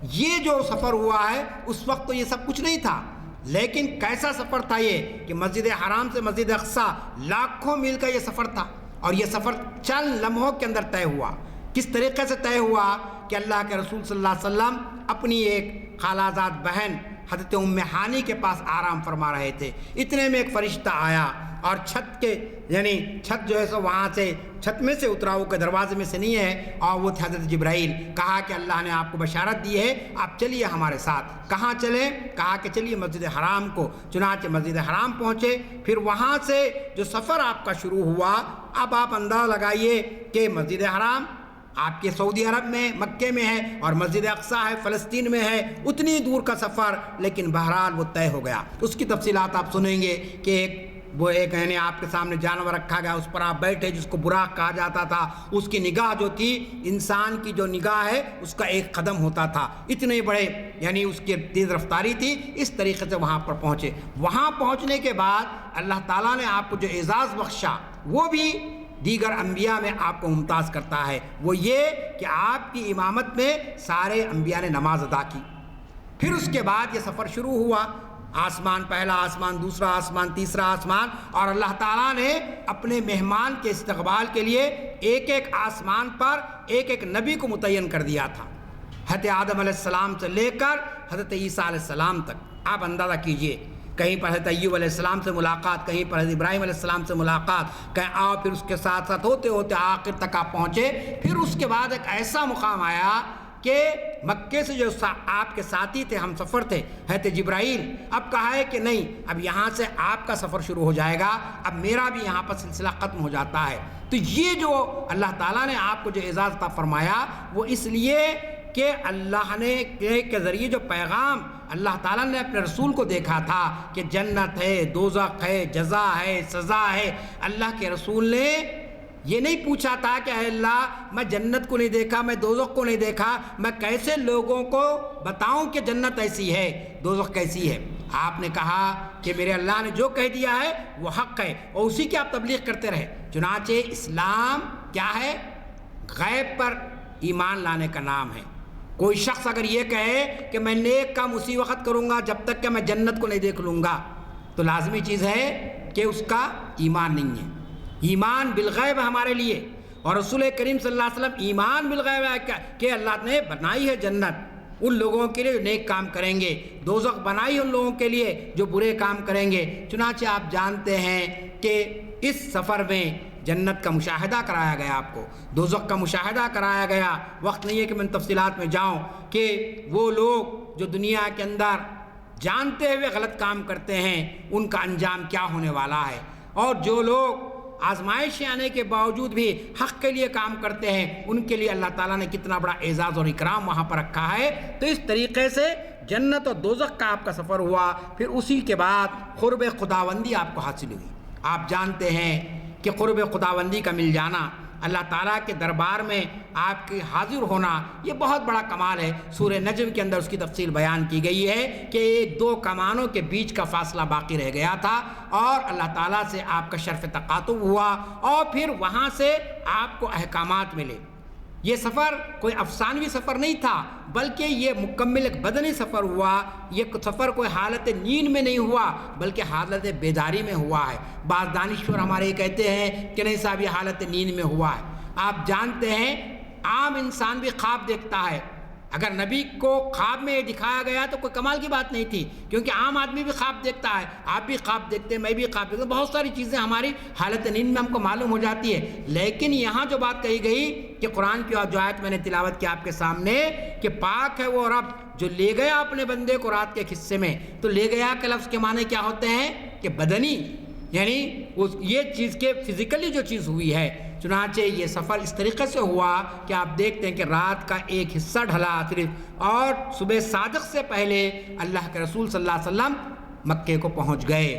Speaker 3: یہ جو سفر ہوا ہے اس وقت تو یہ سب کچھ نہیں تھا، لیکن کیسا سفر تھا یہ کہ مسجد حرام سے مسجد اقصی لاکھوں میل کا یہ سفر تھا، اور یہ سفر چند لمحوں کے اندر طے ہوا۔ کس طریقے سے طے ہوا کہ اللہ کے رسول صلی اللہ علیہ وسلم اپنی ایک خالہ زاد بہن حضرت ام ہانی کے پاس آرام فرما رہے تھے، اتنے میں ایک فرشتہ آیا اور چھت کے یعنی چھت جو ہے سو وہاں سے چھت میں سے اترا، وہ کے دروازے میں سے نہیں ہے، اور وہ تھے حضرت جبرائیل۔ کہا کہ اللہ نے آپ کو بشارت دی ہے، آپ چلیے ہمارے ساتھ۔ کہاں چلیں؟ کہا کہ چلیے مسجد حرام کو۔ چنانچہ مسجد حرام پہنچے، پھر وہاں سے جو سفر آپ کا شروع ہوا، اب آپ اندازہ لگائیے کہ مسجد حرام آپ کے سعودی عرب میں مکے میں ہے اور مسجد اقصی ہے فلسطین میں ہے، اتنی دور کا سفر، لیکن بہرحال وہ طے ہو گیا۔ اس کی تفصیلات آپ سنیں گے کہ ایک یعنی آپ کے سامنے جانور رکھا گیا، اس پر آپ بیٹھے، جس کو براق کہا جاتا تھا، اس کی نگاہ جو تھی انسان کی جو نگاہ ہے اس کا ایک قدم ہوتا تھا، اتنے بڑے یعنی اس کی تیز رفتاری تھی۔ اس طریقے سے وہاں پر پہنچے۔ وہاں پہنچنے کے بعد اللہ تعالیٰ نے آپ کو جو اعزاز بخشا وہ بھی دیگر انبیاء میں آپ کو ممتاز کرتا ہے، وہ یہ کہ آپ کی امامت میں سارے انبیاء نے نماز ادا کی۔ پھر اس کے بعد یہ سفر شروع ہوا، آسمان، پہلا آسمان، دوسرا آسمان، تیسرا آسمان، اور اللہ تعالیٰ نے اپنے مہمان کے استقبال کے لیے ایک ایک آسمان پر ایک ایک نبی کو متعین کر دیا تھا، حضرت آدم علیہ السلام سے لے کر حضرت عیسیٰ علیہ السلام تک۔ آپ اندازہ کیجئے، کہیں پر حضرت ایوب علیہ السلام سے ملاقات، کہیں پر حضرت ابراہیم علیہ السلام سے ملاقات، کہیں اور پھر اس کے ساتھ ساتھ ہوتے ہوتے آخر تک آپ پہنچے۔ پھر اس کے بعد ایک ایسا مقام آیا کہ مکے سے جو آپ کے ساتھی تھے، ہم سفر تھے، حضرت جبرائیل، اب کہا ہے کہ نہیں، اب یہاں سے آپ کا سفر شروع ہو جائے گا، اب میرا بھی یہاں پر سلسلہ ختم ہو جاتا ہے۔ تو یہ جو اللہ تعالیٰ نے آپ کو جو اعزاز عطا فرمایا وہ اس لیے کہ اللہ نے کے ذریعے جو پیغام اللہ تعالیٰ نے اپنے رسول کو دیکھا تھا کہ جنت ہے، دوزخ ہے، جزا ہے، سزا ہے، اللہ کے رسول نے یہ نہیں پوچھا تھا کہ اے اللہ میں جنت کو نہیں دیکھا، میں دوزخ کو نہیں دیکھا، میں کیسے لوگوں کو بتاؤں کہ جنت ایسی ہے، دوزخ کیسی ہے۔ آپ نے کہا کہ میرے اللہ نے جو کہہ دیا ہے وہ حق ہے، اور اسی کی آپ تبلیغ کرتے رہے۔ چنانچہ اسلام کیا ہے؟ غیب پر ایمان لانے کا نام ہے۔ کوئی شخص اگر یہ کہے کہ میں نیک کام اسی وقت کروں گا جب تک کہ میں جنت کو نہیں دیکھ لوں گا، تو لازمی چیز ہے کہ اس کا ایمان نہیں ہے۔ ایمان بالغیب ہمارے لیے، اور رسول کریم صلی اللہ علیہ وسلم ایمان بالغیب ہے کہ اللہ نے بنائی ہے جنت ان لوگوں کے لیے جو نیک کام کریں گے، دوزخ بنائی ان لوگوں کے لیے جو برے کام کریں گے۔ چنانچہ آپ جانتے ہیں کہ اس سفر میں جنت کا مشاہدہ کرایا گیا، آپ کو دوزخ کا مشاہدہ کرایا گیا۔ وقت نہیں ہے کہ میں تفصیلات میں جاؤں کہ وہ لوگ جو دنیا کے اندر جانتے ہوئے غلط کام کرتے ہیں ان کا انجام کیا ہونے والا ہے، اور جو لوگ آزمائش آنے کے باوجود بھی حق کے لیے کام کرتے ہیں ان کے لیے اللہ تعالیٰ نے کتنا بڑا اعزاز اور اکرام وہاں پر رکھا ہے۔ تو اس طریقے سے جنت اور دوزخ کا آپ کا سفر ہوا، پھر اسی کے بعد قرب خداوندی آپ کو حاصل ہوئی۔ آپ جانتے ہیں کہ قرب خداوندی کا مل جانا، اللہ تعالیٰ کے دربار میں آپ کے حاضر ہونا، یہ بہت بڑا کمال ہے۔ سورہ نجم کے اندر اس کی تفصیل بیان کی گئی ہے کہ ایک دو کمانوں کے بیچ کا فاصلہ باقی رہ گیا تھا، اور اللہ تعالیٰ سے آپ کا شرف تقاطب ہوا، اور پھر وہاں سے آپ کو احکامات ملے۔ یہ سفر کوئی افسانوی سفر نہیں تھا، بلکہ یہ مکمل ایک بدنی سفر ہوا۔ یہ سفر کوئی حالت نیند میں نہیں ہوا بلکہ حالت بیداری میں ہوا ہے۔ بعض دانشور ہمارے کہتے ہیں کہ نہیں صاحب یہ حالت نیند میں ہوا ہے۔ آپ جانتے ہیں عام انسان بھی خواب دیکھتا ہے، اگر نبی کو خواب میں یہ دکھایا گیا تو کوئی کمال کی بات نہیں تھی، کیونکہ عام آدمی بھی خواب دیکھتا ہے، آپ بھی خواب دیکھتے ہیں، میں بھی خواب دیکھتا ہوں، بہت ساری چیزیں ہماری حالت نیند میں ہم کو معلوم ہو جاتی ہے۔ لیکن یہاں جو بات کہی گئی کہ قرآن کی جو آیت میں نے تلاوت کی آپ کے سامنے کہ پاک ہے وہ رب جو لے گیا اپنے بندے کو رات کے حصے میں، تو لے گیا کے لفظ کے معنی کیا ہوتے ہیں کہ بدنی، یعنی یہ چیز کے فزیکلی جو چیز ہوئی ہے۔ چنانچہ یہ سفر اس طریقے سے ہوا کہ آپ دیکھتے ہیں کہ رات کا ایک حصہ ڈھلا صرف، اور صبح صادق سے پہلے اللہ کے رسول صلی اللہ علیہ وسلم مکے کو پہنچ گئے۔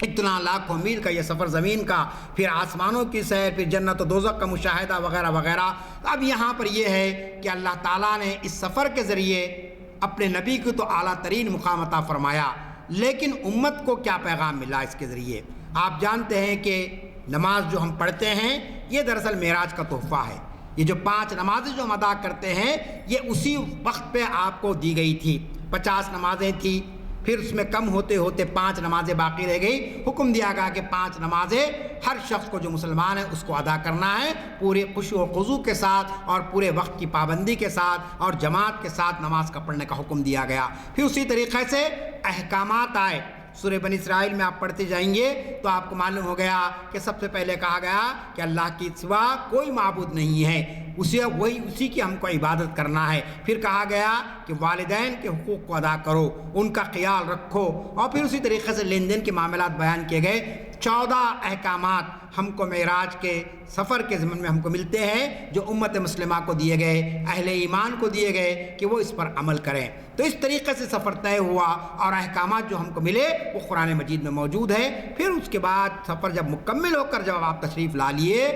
Speaker 3: اتنا لاکھوں میل کا یہ سفر زمین کا، پھر آسمانوں کی سیر، پھر جنت و دوزخ کا مشاہدہ وغیرہ وغیرہ۔ اب یہاں پر یہ ہے کہ اللہ تعالیٰ نے اس سفر کے ذریعے اپنے نبی کو تو اعلیٰ ترین مقام عطا فرمایا، لیکن امت کو کیا پیغام ملا اس کے ذریعے؟ آپ جانتے ہیں کہ نماز جو ہم پڑھتے ہیں یہ دراصل معراج کا تحفہ ہے۔ یہ جو 5 نمازیں جو ہم ادا کرتے ہیں یہ اسی وقت پہ آپ کو دی گئی تھی. 50 نمازیں تھیں، پھر اس میں کم ہوتے ہوتے 5 نمازیں باقی رہ گئی. حکم دیا گیا کہ 5 نمازیں ہر شخص کو جو مسلمان ہے اس کو ادا کرنا ہے پورے خشوع و خضوع کے ساتھ اور پورے وقت کی پابندی کے ساتھ اور جماعت کے ساتھ نماز کا پڑھنے کا حکم دیا گیا. پھر اسی طریقے سے احکامات آئے. سورہ بنی اسرائیل میں آپ پڑھتے جائیں گے تو آپ کو معلوم ہو گیا کہ سب سے پہلے کہا گیا کہ اللہ کی سوا کوئی معبود نہیں ہے، اسی کی ہم کو عبادت کرنا ہے. پھر کہا گیا کہ والدین کے حقوق کو ادا کرو، ان کا خیال رکھو. اور پھر اسی طریقے سے لین دین کے معاملات بیان کیے گئے. 14 احکامات ہم کو معراج کے سفر کے ضمن میں ہم کو ملتے ہیں جو امت مسلمہ کو دیے گئے، اہل ایمان کو دیے گئے کہ وہ اس پر عمل کریں. تو اس طریقے سے سفر طے ہوا اور احکامات جو ہم کو ملے وہ قرآن مجید میں موجود ہے. پھر اس کے بعد سفر جب مکمل ہو کر جب آپ تشریف لا لیے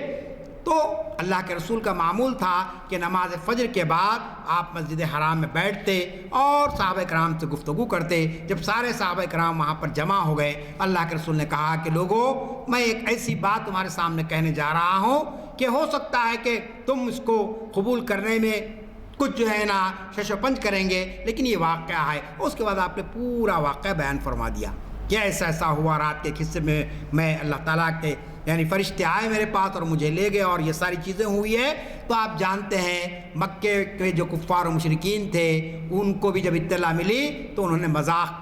Speaker 3: تو اللہ کے رسول کا معمول تھا کہ نماز فجر کے بعد آپ مسجد حرام میں بیٹھتے اور صحابہ کرام سے گفتگو کرتے. جب سارے صحابہ کرام وہاں پر جمع ہو گئے اللہ کے رسول نے کہا کہ لوگوں، میں ایک ایسی بات تمہارے سامنے کہنے جا رہا ہوں کہ ہو سکتا ہے کہ تم اس کو قبول کرنے میں کچھ جو ہے نا شش و پنج کریں گے، لیکن یہ واقعہ ہے. اس کے بعد آپ نے پورا واقعہ بیان فرما دیا کہ ایسا ہوا. رات کے حصے میں اللہ تعالیٰ کے یعنی فرشتے آئے میرے پاس اور مجھے لے گئے اور یہ ساری چیزیں ہوئی ہے. تو آپ جانتے ہیں مکے کے جو کفار و مشرکین تھے ان کو بھی جب اطلاع ملی تو انہوں نے مذاق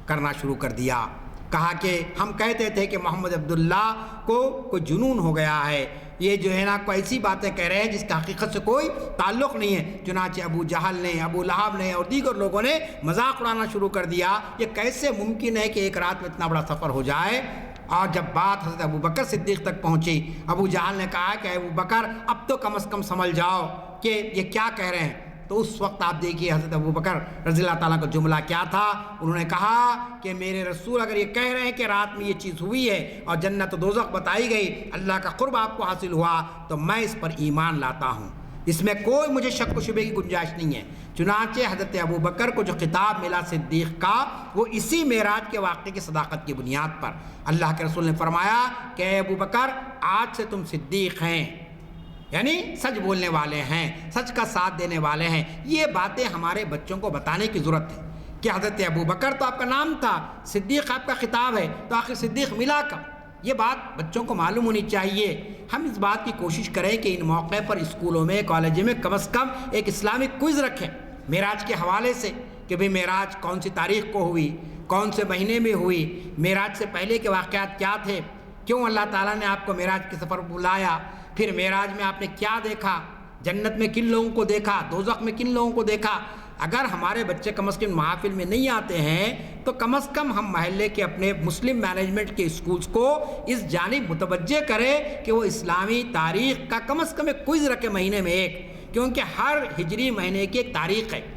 Speaker 3: کرنا شروع کر دیا. کہا کہ ہم کہتے تھے کہ محمد عبداللہ کو کوئی جنون ہو گیا ہے، یہ جو ہے نا کوئی ایسی باتیں کہہ رہے ہیں جس کا حقیقت سے کوئی تعلق نہیں ہے. چنانچہ ابو جہل نے، ابو لہب نے اور دیگر لوگوں نے مذاق اڑانا شروع کر دیا. یہ کیسے ممکن ہے کہ ایک رات میں اتنا بڑا سفر ہو جائے؟ اور جب بات حضرت ابو بکر صدیق تک پہنچی، ابو جہل نے کہا کہ ابو بکر اب تو کم از کم سمجھ جاؤ کہ یہ کیا کہہ رہے ہیں. تو اس وقت آپ دیکھیے حضرت ابو بکر رضی اللہ تعالیٰ کا جملہ کیا تھا. انہوں نے کہا کہ میرے رسول اگر یہ کہہ رہے ہیں کہ رات میں یہ چیز ہوئی ہے اور جنت و دوزخ بتائی گئی، اللہ کا قرب آپ کو حاصل ہوا، تو میں اس پر ایمان لاتا ہوں، اس میں کوئی مجھے شک و شبے کی گنجائش نہیں ہے. چنانچہ حضرت ابو بکر کو جو خطاب ملا صدیق کا وہ اسی معراج کے واقعے کی صداقت کی بنیاد پر. اللہ کے رسول نے فرمایا کہ اے ابو بکر آج سے تم صدیق ہیں، یعنی سچ بولنے والے ہیں، سچ کا ساتھ دینے والے ہیں. یہ باتیں ہمارے بچوں کو بتانے کی ضرورت ہے کہ حضرت ابو بکر تو آپ کا نام تھا، صدیق آپ کا خطاب ہے، تو آخر صدیق ملا کب؟ یہ بات بچوں کو معلوم ہونی چاہیے. ہم اس بات کی کوشش کریں کہ ان موقع پر اسکولوں میں، کالجوں میں کم از کم ایک اسلامک کوئز رکھیں معراج کے حوالے سے کہ بھئی معراج کون سی تاریخ کو ہوئی، کون سے مہینے میں ہوئی، معراج سے پہلے کے واقعات کیا تھے، کیوں اللہ تعالیٰ نے آپ کو معراج کے سفر بلایا، پھر معراج میں آپ نے کیا دیکھا، جنت میں کن لوگوں کو دیکھا، دوزخ میں کن لوگوں کو دیکھا. اگر ہمارے بچے کم از کم محافل میں نہیں آتے ہیں تو کم از کم ہم محلے کے اپنے مسلم مینجمنٹ کے اسکولز کو اس جانب متوجہ کریں کہ وہ اسلامی تاریخ کا کم از کم ایک کوئز رکھے مہینے میں ایک، کیونکہ ہر ہجری مہینے کی ایک تاریخ ہے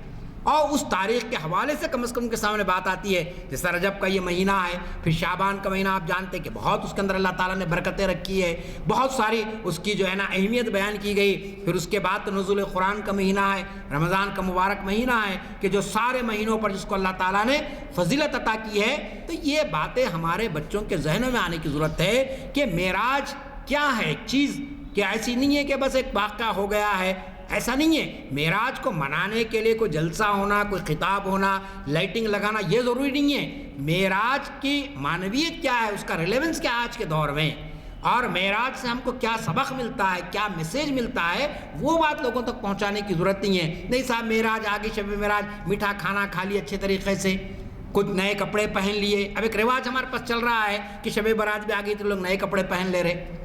Speaker 3: اور اس تاریخ کے حوالے سے کم از کم کے سامنے بات آتی ہے. جیسا رجب کا یہ مہینہ ہے، پھر شعبان کا مہینہ آپ جانتے ہیں کہ بہت اس کے اندر اللہ تعالیٰ نے برکتیں رکھی ہے، بہت ساری اس کی جو ہے نا اہمیت بیان کی گئی. پھر اس کے بعد تو نزول قرآن کا مہینہ ہے، رمضان کا مبارک مہینہ ہے کہ جو سارے مہینوں پر جس کو اللہ تعالیٰ نے فضیلت عطا کی ہے. تو یہ باتیں ہمارے بچوں کے ذہنوں میں آنے کی ضرورت ہے کہ معراج کیا ہے. ایک چیز کہ ایسی نہیں ہے کہ بس ایک واقعہ ہو گیا ہے، ایسا نہیں ہے. معراج کو منانے کے لیے کوئی جلسہ ہونا، کوئی خطاب ہونا، لائٹنگ لگانا یہ ضروری نہیں ہے. معراج کی معنویت کیا ہے، اس کا ریلیونس کیا ہے آج کے دور میں، اور معراج سے ہم کو کیا سبق ملتا ہے، کیا میسیج ملتا ہے، وہ بات لوگوں تک پہنچانے کی ضرورت نہیں ہے. نہیں صاحب معراج آگے، شب معراج میٹھا کھانا کھا لیا اچھے طریقے سے، کچھ نئے کپڑے پہن لیے. اب ایک رواج ہمارے پاس چل رہا ہے کہ شب برات بھی آگئی تو لوگ نئے کپڑے پہن لے رہے.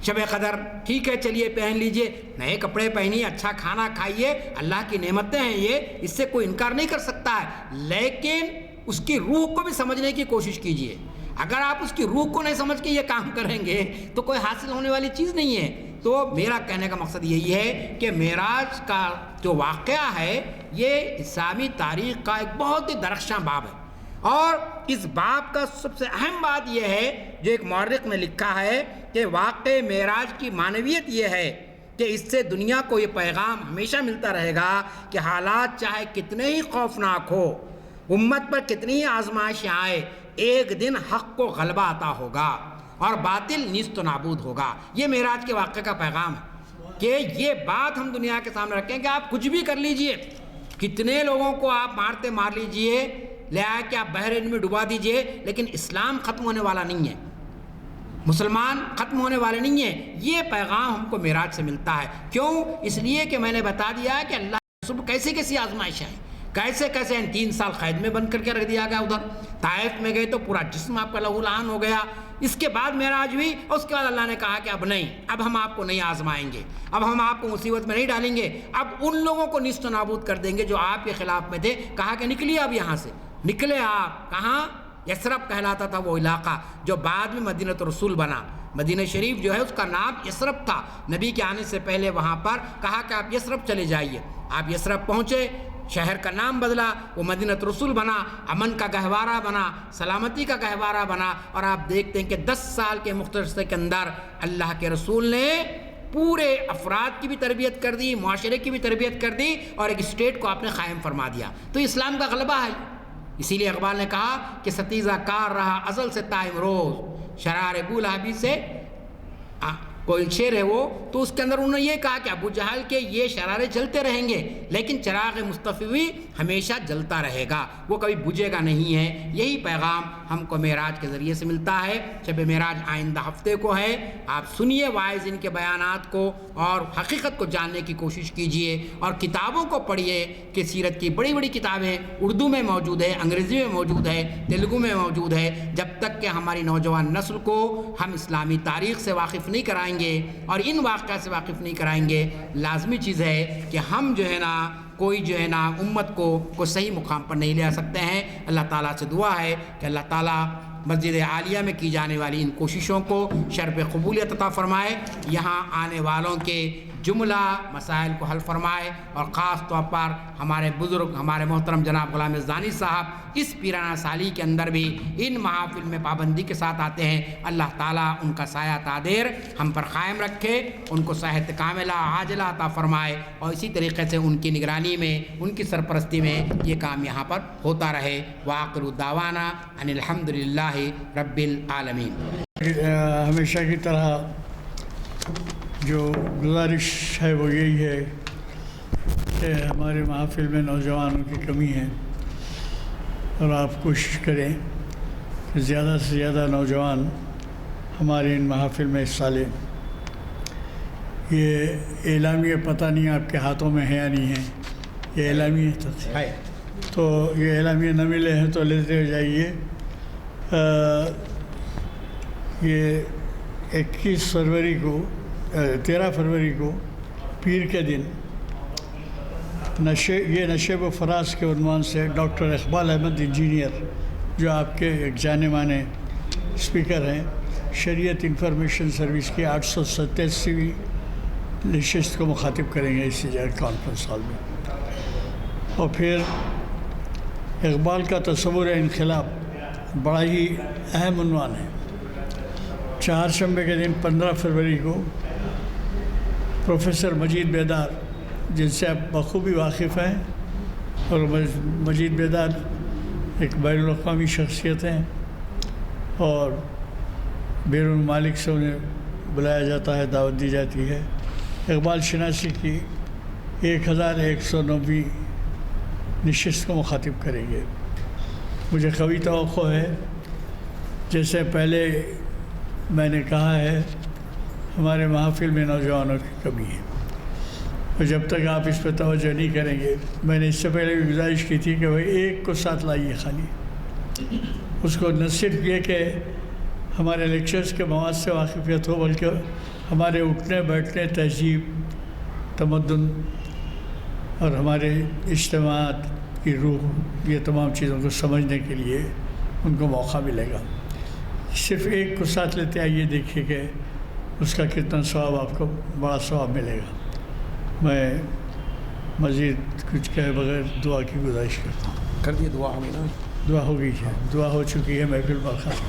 Speaker 3: شب قدر ٹھیک ہے چلیے پہن لیجئے، نئے کپڑے پہنیے، اچھا کھانا کھائیے، اللہ کی نعمتیں ہیں یہ، اس سے کوئی انکار نہیں کر سکتا ہے. لیکن اس کی روح کو بھی سمجھنے کی کوشش کیجئے. اگر آپ اس کی روح کو نہیں سمجھ کے یہ کام کریں گے تو کوئی حاصل ہونے والی چیز نہیں ہے. تو میرا کہنے کا مقصد یہی ہے کہ معراج کا جو واقعہ ہے یہ اسلامی تاریخ کا ایک بہت ہی درخشاں باب ہے. اور اس باب کا سب سے اہم بات یہ ہے جو ایک مورخ نے لکھا ہے کہ واقع معراج کی معنویت یہ ہے کہ اس سے دنیا کو یہ پیغام ہمیشہ ملتا رہے گا کہ حالات چاہے کتنے ہی خوفناک ہو، امت پر کتنی ہی آزمائشیں آئے، ایک دن حق کو غلبہ عطا ہوگا اور باطل نیست و نابود ہوگا. یہ معراج کے واقعے کا پیغام ہے. کہ یہ بات ہم دنیا کے سامنے رکھیں کہ آپ کچھ بھی کر لیجئے، کتنے لوگوں کو آپ مار لیجئے، لے آ کے آپ بحر میں ڈبا دیجئے، لیکن اسلام ختم ہونے والا نہیں ہے، مسلمان ختم ہونے والے نہیں ہیں۔ یہ پیغام ہم کو معراج سے ملتا ہے۔ کیوں؟ اس لیے کہ میں نے بتا دیا کہ اللہ کے رسول کیسی آزمائشیں ہیں، کیسے 3 سال قید میں بند کر کے رکھ دیا گیا، ادھر طائف میں گئے تو پورا جسم آپ کا لہو لہان ہو گیا، اس کے بعد معراج ہوئی، اور اس کے بعد اللہ نے کہا کہ اب نہیں، اب ہم آپ کو نہیں آزمائیں گے، اب ہم آپ کو مصیبت میں نہیں ڈالیں گے، اب ان لوگوں کو نیست و نابود کر دیں گے جو آپ کے خلاف میں تھے۔ کہا کہ نکلیے اب یہاں سے، نکلے آپ کہاں؟ یثرب کہلاتا تھا وہ علاقہ جو بعد میں مدینہ رسول بنا۔ مدینہ شریف جو ہے اس کا نام یثرب تھا، نبی کے آنے سے پہلے وہاں پر کہا کہ آپ یثرب چلے جائیے۔ آپ یثرب پہنچے، شہر کا نام بدلا، وہ مدینہ رسول بنا، امن کا گہوارہ بنا، سلامتی کا گہوارہ بنا، اور آپ دیکھتے ہیں کہ 10 سال کے مختصر کے اندر اللہ کے رسول نے پورے افراد کی بھی تربیت کر دی، معاشرے کی بھی تربیت کر دی، اور ایک اسٹیٹ کو آپ نے قائم فرما دیا۔ تو اسلام کا غلبہ ہے۔ اسی لیے اقبال نے کہا کہ ستیزہ کار رہا ازل سے تا امروز، شرار بولہبی سے کوئی شعر ہے وہ، تو اس کے اندر انہوں نے یہ کہا کہ ابو جہل کے یہ شرارے جلتے رہیں گے، لیکن چراغ مصطفی ہمیشہ جلتا رہے گا، وہ کبھی بجھے گا نہیں ہے۔ یہی پیغام ہم کو معراج کے ذریعے سے ملتا ہے۔ شب معراج آئندہ ہفتے کو ہے، آپ سنیے واعظ ان کے بیانات کو اور حقیقت کو جاننے کی کوشش کیجئے، اور کتابوں کو پڑھیے کہ سیرت کی بڑی بڑی کتابیں اردو میں موجود ہے، انگریزی میں موجود ہے، تیلگو میں موجود ہے۔ جب تک کہ ہماری نوجوان نسل کو ہم اسلامی تاریخ سے واقف نہیں کرائیں گے اور ان واقعات سے واقف نہیں کرائیں گے، لازمی چیز ہے کہ ہم جو ہے نا کوئی جو ہے نا امت کو صحیح مقام پر نہیں لے آ سکتے ہیں۔ اللہ تعالیٰ سے دعا ہے کہ اللہ تعالیٰ مسجد عالیہ میں کی جانے والی ان کوششوں کو شرف قبولیت عطا فرمائے، یہاں آنے والوں کے جملہ مسائل کو حل فرمائے، اور خاص طور پر ہمارے بزرگ ہمارے محترم جناب غلام زانی صاحب اس پیرانہ سالی کے اندر بھی ان محافل میں پابندی کے ساتھ آتے ہیں۔ اللہ تعالیٰ ان کا سایہ تادیر ہم پر قائم رکھے، ان کو صحت کاملہ عاجلہ عطا فرمائے، اور اسی طریقے سے ان کی نگرانی میں، ان کی سرپرستی میں یہ کام یہاں پر ہوتا رہے۔ وآخر دعوانا ان الحمد للہ رب العالمین۔
Speaker 4: ہمیشہ کی طرح جو گزارش ہے وہ یہی ہے کہ ہمارے محافل میں نوجوانوں کی کمی ہے، اور آپ کوشش کریں کہ زیادہ سے زیادہ نوجوان ہمارے ان محافل میں حصہ لیں۔ یہ اعلامیہ پتہ نہیں آپ کے ہاتھوں میں ہے یا نہیں ہے، یہ اعلامیہ ہے، تو یہ اعلامیہ نہ ملے ہیں تو لیتے جائیے۔ یہ 13 فروری کو پیر کے دن یہ نشیب و فراز کے عنوان سے ڈاکٹر اقبال احمد انجینئر، جو آپ کے ایک جانے مانے اسپیکر ہیں، شریعت انفارمیشن سروس کی 887ویں نشست کو مخاطب کریں گے اسی جگہ کانفرنس ہال میں۔ اور پھر اقبال کا تصور انقلاب بڑا ہی اہم عنوان ہے۔ چہارشنبے کے دن 15 فروری کو پروفیسر مجید بیدار، جن سے آپ بخوبی واقف ہیں، اور مجید بیدار ایک بین الاقوامی شخصیت ہیں، اور بیرون ممالک سے انہیں بلایا جاتا ہے، دعوت دی جاتی ہے۔ اقبال شناسی کی 1109ویں نشست کو مخاطب کریں گے۔ مجھے قوی توقع ہے، جیسے پہلے میں نے کہا ہے، ہمارے محافل میں نوجوانوں کی کمی ہے، اور جب تک آپ اس پہ توجہ نہیں کریں گے، میں نے اس سے پہلے بھی گزارش کی تھی کہ بھائی ایک کو ساتھ لائیے خالی، اس کو نہ صرف یہ کہ ہمارے لیکچرز کے مواد سے واقفیت ہو، بلکہ ہمارے اٹھنے بیٹھنے، تہذیب، تمدن اور ہمارے اجتماعات کی روح، یہ تمام چیزوں کو سمجھنے کے لیے ان کو موقع ملے گا۔ صرف ایک کو ساتھ لیتے آئیے، دیکھیے کہ اس کا کتنا ثواب، آپ کو بڑا ثواب ملے گا۔ میں مزید کچھ کہے بغیر دعا کی گزارش کرتا ہوں۔
Speaker 3: کر دیے دعا ہمیں نا،
Speaker 4: دعا ہو گئی ہے، دعا ہو چکی ہے، محفل برخاست۔